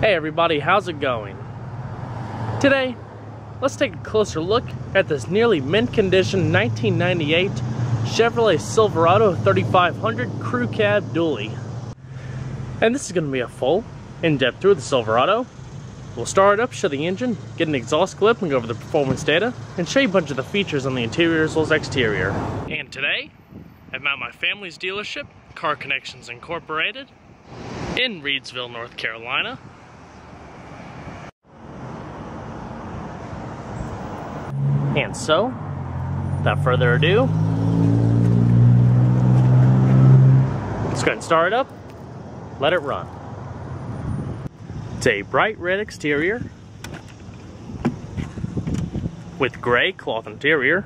Hey everybody, how's it going? Today, let's take a closer look at this nearly mint condition 1998 Chevrolet Silverado 3500 Crew Cab Dually. And this is going to be a full, in-depth tour of the Silverado. We'll start it up, show the engine, get an exhaust clip, and go over the performance data, and show you a bunch of the features on the interior as well as exterior. And today, I'm at my family's dealership, Car Connections Incorporated, in Reidsville, North Carolina. And so, without further ado, let's go ahead and start it up, let it run. It's a bright red exterior with gray cloth interior.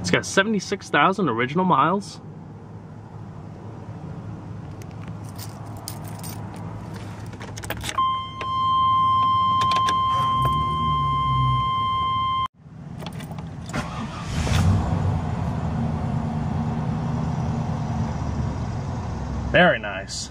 It's got 76,000 original miles. Very nice.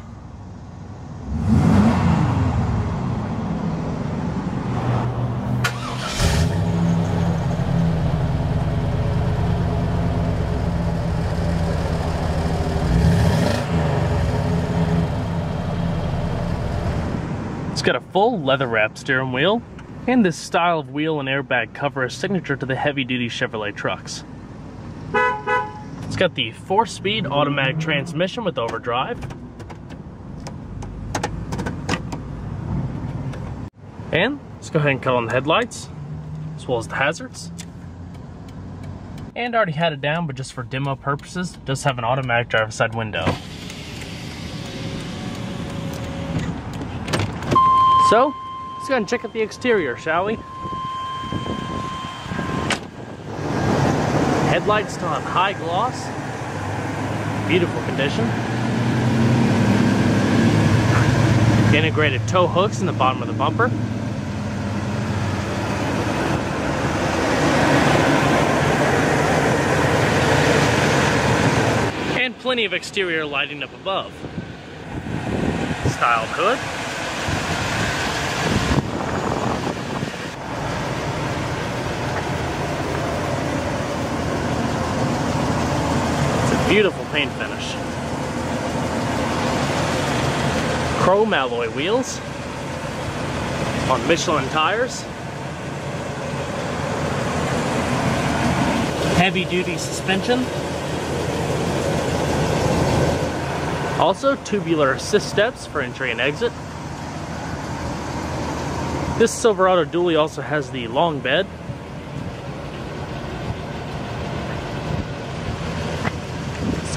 It's got a full leather-wrapped steering wheel, and this style of wheel and airbag cover is signature to the heavy-duty Chevrolet trucks. It's got the 4-speed automatic transmission with overdrive. And let's go ahead and cut on the headlights, as well as the hazards. And I already had it down, but just for demo purposes, it does have an automatic driver's side window. So, let's go ahead and check out the exterior, shall we? Headlights still have high gloss, beautiful condition. Integrated tow hooks in the bottom of the bumper. And plenty of exterior lighting up above. Styled hood. Beautiful paint finish. Chrome alloy wheels on Michelin tires. Heavy duty suspension. Also tubular assist steps for entry and exit. This Silverado Dually also has the long bed.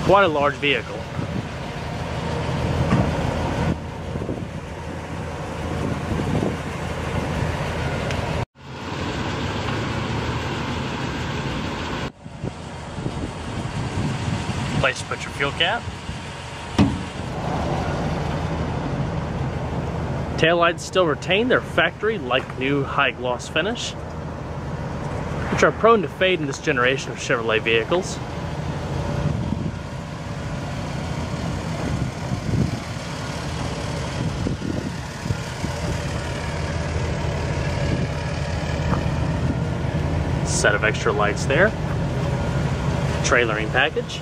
Quite a large vehicle. Place to put your fuel cap. Taillights still retain their factory like new high gloss finish, which are prone to fade in this generation of Chevrolet vehicles. Set of extra lights there. Trailering package.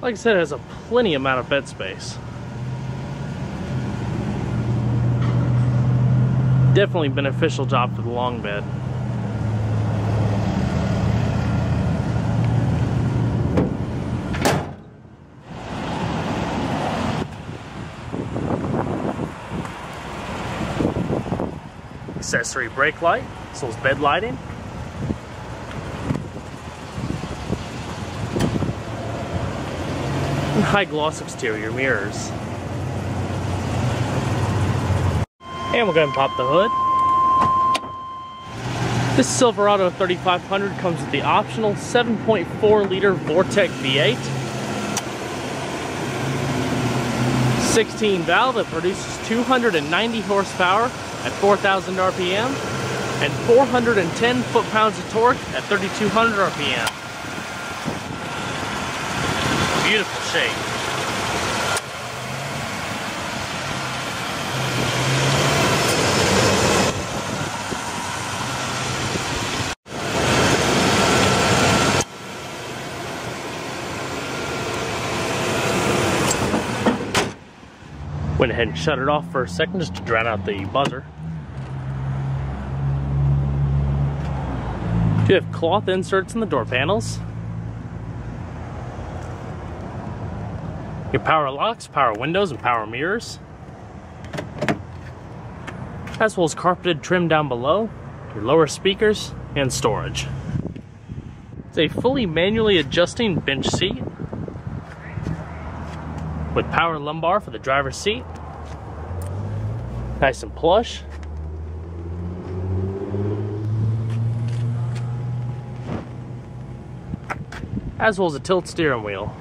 Like I said, it has a plenty amount of bed space. Definitely beneficial job for the long bed. Accessory brake light, as well as bed lighting. And high gloss exterior mirrors. And we'll go ahead and pop the hood. This Silverado 3500 comes with the optional 7.4 liter Vortec V8, 16 valve that produces 290 horsepower at 4,000 RPM and 410 foot-pounds of torque at 3,200 RPM. Beautiful shape. Went ahead and shut it off for a second just to drown out the buzzer. You have cloth inserts in the door panels. Your power locks, power windows, and power mirrors. As well as carpeted trim down below, your lower speakers, and storage. It's a fully manually adjusting bench seat with power lumbar for the driver's seat. Nice and plush. As well as a tilt steering wheel.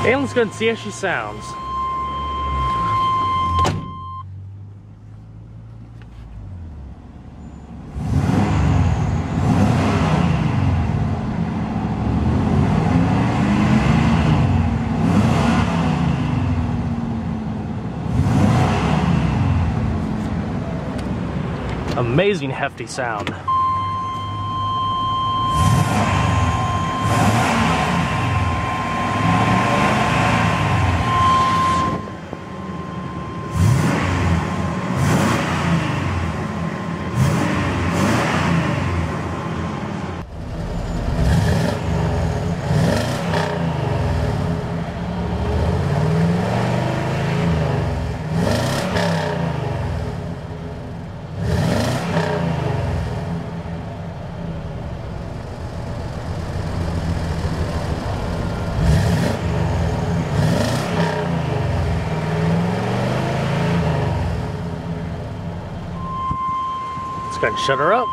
And let's go and see how she sounds. Amazing hefty sound. Let's go ahead and shut her up.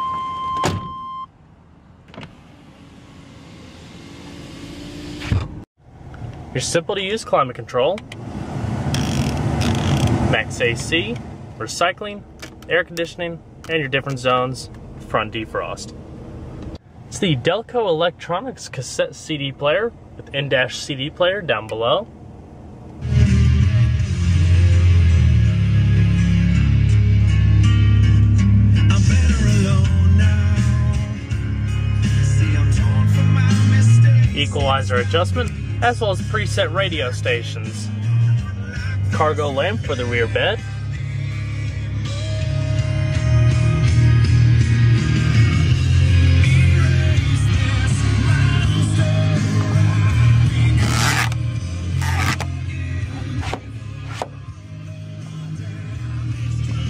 Your simple to use climate control, max AC, recycling, air conditioning, and your different zones, front defrost. It's the Delco Electronics cassette CD player with in-dash CD player down below. Equalizer adjustment, as well as preset radio stations. Cargo lamp for the rear bed.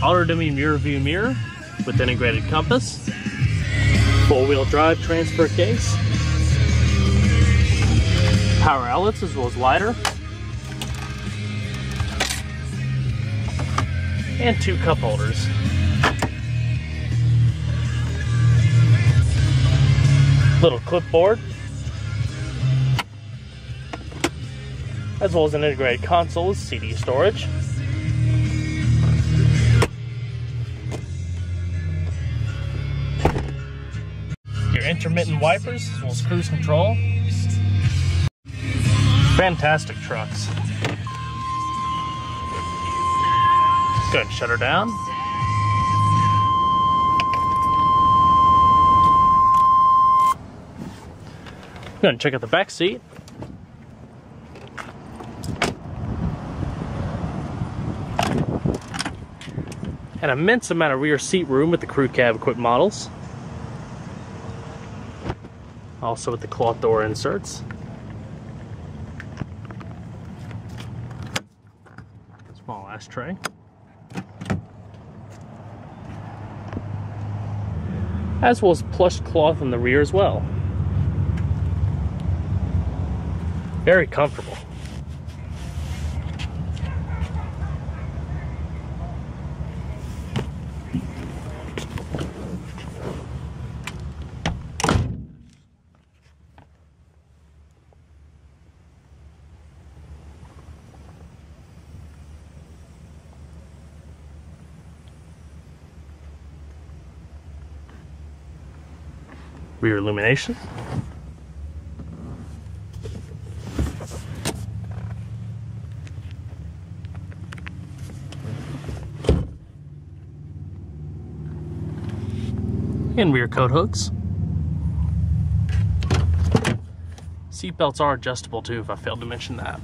Auto-dimming mirror view mirror with integrated compass. Four-wheel drive transfer case. Power outlets as well as lighter. And two cup holders. Little clipboard. As well as an integrated console with CD storage. Your intermittent wipers as well as cruise control. Fantastic trucks. Go ahead and shut her down. Go ahead and check out the back seat. An immense amount of rear seat room with the crew cab equipped models. Also with the cloth door inserts. Small ashtray. As well as plush cloth in the rear as well. Very comfortable. rear illumination, and rear coat hooks. Seat belts are adjustable too, if I failed to mention that.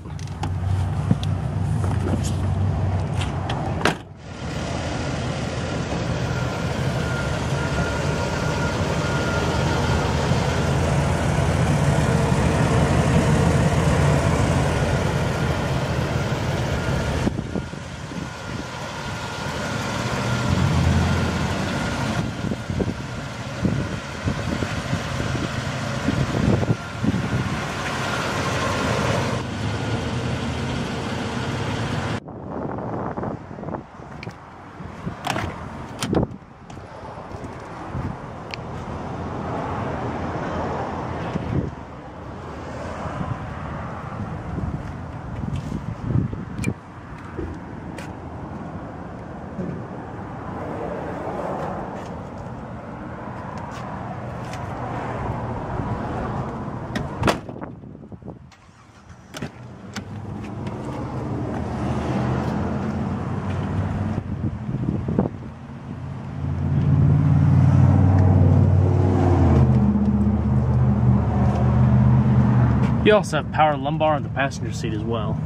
You also have power lumbar on the passenger seat as well.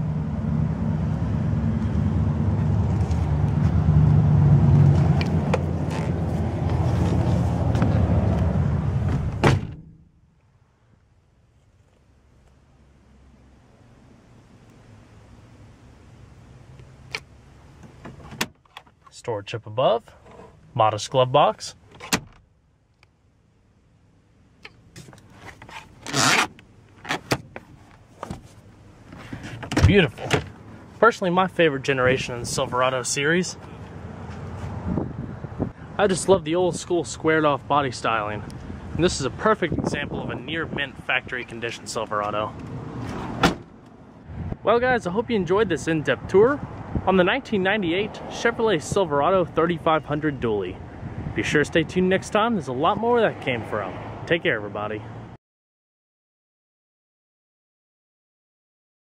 Storage up above, modest glove box. Beautiful. Personally, my favorite generation in the Silverado series. I just love the old school squared off body styling. And this is a perfect example of a near mint factory condition Silverado. Well guys, I hope you enjoyed this in-depth tour on the 1998 Chevrolet Silverado 3500 Dually. Be sure to stay tuned next time, there's a lot more where that came from. Take care everybody.